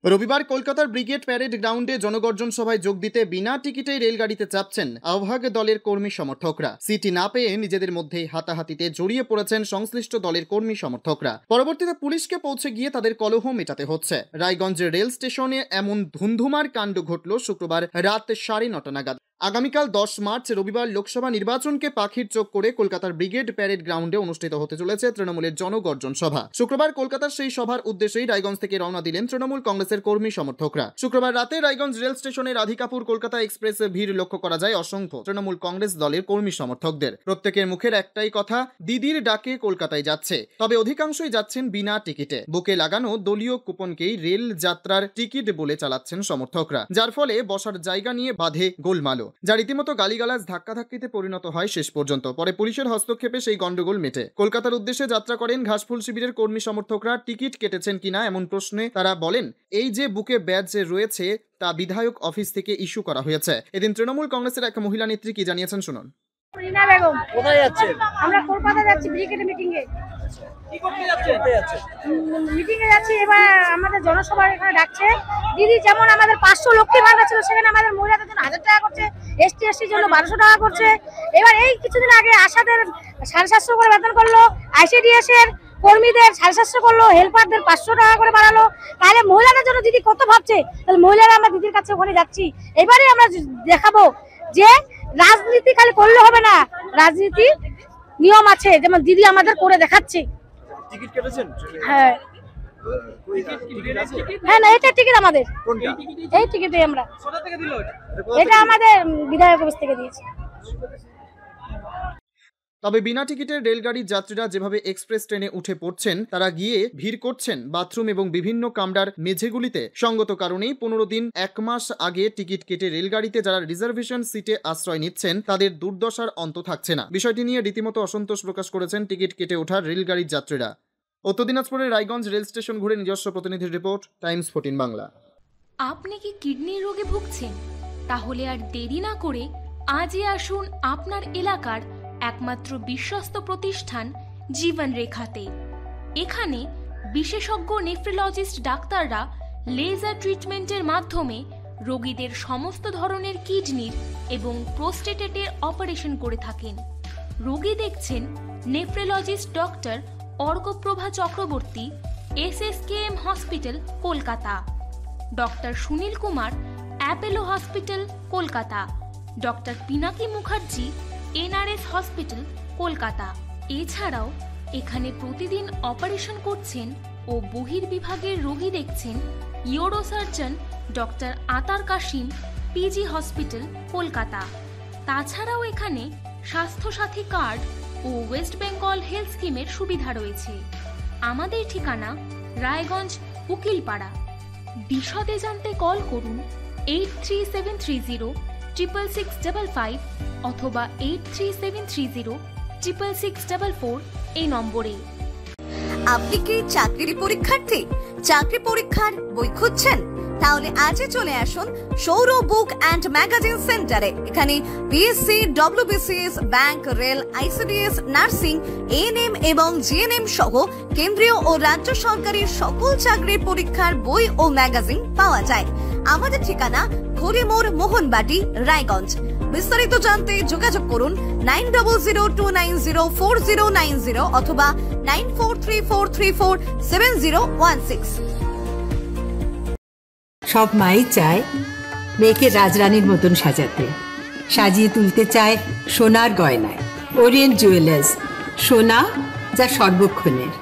রবিবার কলকাতার brigade parade গ্রাউন্ডে জনগর্জন সভায় যোগ দিতে বিনা টিকিটেই রেলগাড়িতে চাপছেন আহ্বাগ দলের কর্মী সমর্থকরা। সিটি না পেয়ে নিজেদের মধ্যেই হাতাহাতিতে জড়িয়ে পড়েছেন সংশ্লিষ্ট দলের কর্মী সমর্থকরা। পরবর্তীতে পুলিশকে পৌঁছে গিয়ে তাদের কলহ মেটাতে হচ্ছে। রায়গঞ্জের রেল স্টেশনে এমন ধুন্ধুমার কাণ্ড ঘটল শুক্রবার রাত 9:30 নাগাদ। আগামীকাল 10 মার্চ রবিবার লোকসভা নির্বাচনকে পাখির চোখ করে কলকাতার ব্রিগেড প্যারেড গ্রাউন্ডে অনুষ্ঠিত হতে চলেছে তৃণমূলের জনগর্জন সভা। শুক্রবার কলকাতার সেই সভার উদ্দেশ্যেই রায়গঞ্জ থেকে রওনা দিলেন তৃণমূল কংগ্রেসের কর্মী সমর্থকরা। শুক্রবার রাতে রায়গঞ্জ রেল স্টেশনে রাধিকাপুর কলকাতা এক্সপ্রেসে ভিড় লক্ষ্য করা যায় অসংখ্য তৃণমূল কংগ্রেস দলের কর্মী সমর্থকদের। প্রত্যেকের মুখের একটাই কথা, দিদির ডাকে কলকাতায় যাচ্ছে। তবে অধিকাংশই যাচ্ছেন বিনা টিকিটে। বুকে লাগানো দলীয় কুপনকেই রেল যাত্রার টিকিট বলে চালাচ্ছেন সমর্থকরা, যার ফলে বসার জায়গা নিয়ে বাধে গোলমাল, যা রীতিমতো গালিগালাজ ধাক্কাধাক্কিতে পরিণত হয় শেষ পর্যন্ত। পরে পুলিশের হস্তক্ষেপে সেই গন্ডগোল মেটে। কলকাতার উদ্দেশ্যে যাত্রা করেন ঘাসফুল শিবিরের কর্মী সমর্থকরা। টিকিট কেটেছেন কিনা এমন প্রশ্নে তারা বলেন, এই যে বুকে ব্যাজ রয়েছে তা বিধায়ক অফিস থেকে ইস্যু করা হয়েছে। এদিন তৃণমূল কংগ্রেসের এক মহিলা নেত্রী কি জানিয়েছেন শুনুন। রিনা বেগম। কোথায় যাচ্ছেন? আমরা কলকাতা যাচ্ছি ব্রিগেড মিটিং এ। কি করতে যাচ্ছেন? মিটিং এ যাচ্ছি। এবার আমাদের জনসভা এখানে ডাকছে। দিদি যেমন আমাদের 500 লক্ষ্মী ভাণ্ডার ছিল, সেখানে আমাদের মহিলাদের জন্য 1000 টাকা করছে, এসটির জন্য 1200 টাকা করছে। এবার এই কিছুদিন আগে আশাদের 750 করে বেতন করলো, আইসিডিএস এর কর্মীদের 750 করলো, হেল্পারদের 500 টাকা করে বাড়ালো। তাহলে মহিলাদের জন্য দিদি কত ভাবছে। তাহলে মহিলারা আমরা দিদির কাছে ওখানে যাচ্ছি। এবারে আমরা দেখাবো যে রাজনীতি খালি করলে হবে না, রাজনীতি নিয়ম আছে, যেমন দিদি আমাদের করে দেখাচ্ছে। টিকিট কেটেছেন? হ্যাঁ হ্যাঁ, না এটা টিকিট আমাদের। কোনটা? এই টিকিটে আমরা। কোথা থেকে দিল এটা আমাদের বিধায়ক অফিস থেকে দিয়েছে। তবে বিনা টিকিটের রেলগাড়ির যাত্রীরা যেভাবে এক্সপ্রেস ট্রেনে উঠে পড়ছেন, তারা গিয়ে ভিড় করছেন বাথরুম এবং বিভিন্ন কামরার মেঝেগুলিতে। সঙ্গত কারণেই 15 দিন 1 মাস আগে টিকিট কেটে রেলগাড়িতে যারা রিজার্ভেশন সিটে আশ্রয় নিচ্ছেন, তাদের দুর্দশার অন্ত থাকছে না। বিষয়টি নিয়ে রীতিমতো অসন্তোষ প্রকাশ করেছেন টিকিট কেটে ওঠার রেলগাড়ির যাত্রীরা। উত্তর দিনাজপুরের রায়গঞ্জ রেল স্টেশন ঘুরে নিজস্ব প্রতিনিধির রিপোর্ট, টাইমস 14 বাংলা। আপনি কি কিডনির রোগে ভুগছেন? তাহলে আর দেরি না করে আজই আসুন আপনার এলাকার একমাত্র বিশ্বস্ত প্রতিষ্ঠান জীবন রেখাতে। এখানে বিশেষজ্ঞ নেফ্রোলজিস্ট ডাক্তাররা লেজার ট্রিটমেন্টের মাধ্যমে রোগীদের সমস্ত ধরনের কিডনির এবং প্রোস্টেটের অপারেশন করে থাকেন। রোগী দেখছেন nephrologist doctor Arkaprabha Chakraborty, SSKM hospital Kolkata, doctor Sunil Kumar, Apollo hospital Kolkata, doctor Pinaki Mukherjee, NRS hospital Kolkata. এছাড়াও এখানে প্রতিদিন অপারেশন করছেন ও বহির্বিভাগের রোগী দেখছেন ইউরোসার্জন ডক্টর আতার কাশিম, PG হসপিটাল কলকাতা। তাছাড়াও এখানে স্বাস্থ্যসাথী কার্ড ও ওয়েস্ট বেঙ্গল হেলথ স্কিমের সুবিধা রয়েছে। আমাদের ঠিকানা রায়গঞ্জ উকিলপাড়া। বিশদে জানতে কল করুন 8373066655 অথবা 8373066644 এই নম্বরে। আপনি কি চাকরির পরীক্ষার্থী? চাকরি পরীক্ষার বই খুঁজছেন? তাহলে আজই চলে আসুন সৌরভ বুক অ্যান্ড ম্যাগাজিন সেন্টারে। এখানে BSc, WBCS, bank, rail, ICDS, nursing, ANM এবং GNM সহ কেন্দ্রীয় ও রাজ্য সরকারি সকল চাকরির পরীক্ষার বই ও ম্যাগাজিন পাওয়া যায়। আমাদের ঠিকানা ঘড়িমোড়, মোহনবাটি, রায়গঞ্জ। বিস্তারিত জানতে যোগাযোগ করুন 9002904090 অথবা 9434347016। সব মাই চায় মেয়েকে রাজরানীর মতন সাজাতে, সাজিয়ে তুলতে চায় সোনার গয়নায়। ওরিয়েন্ট জুয়েলার্স, সোনা যা সর্বক্ষণের।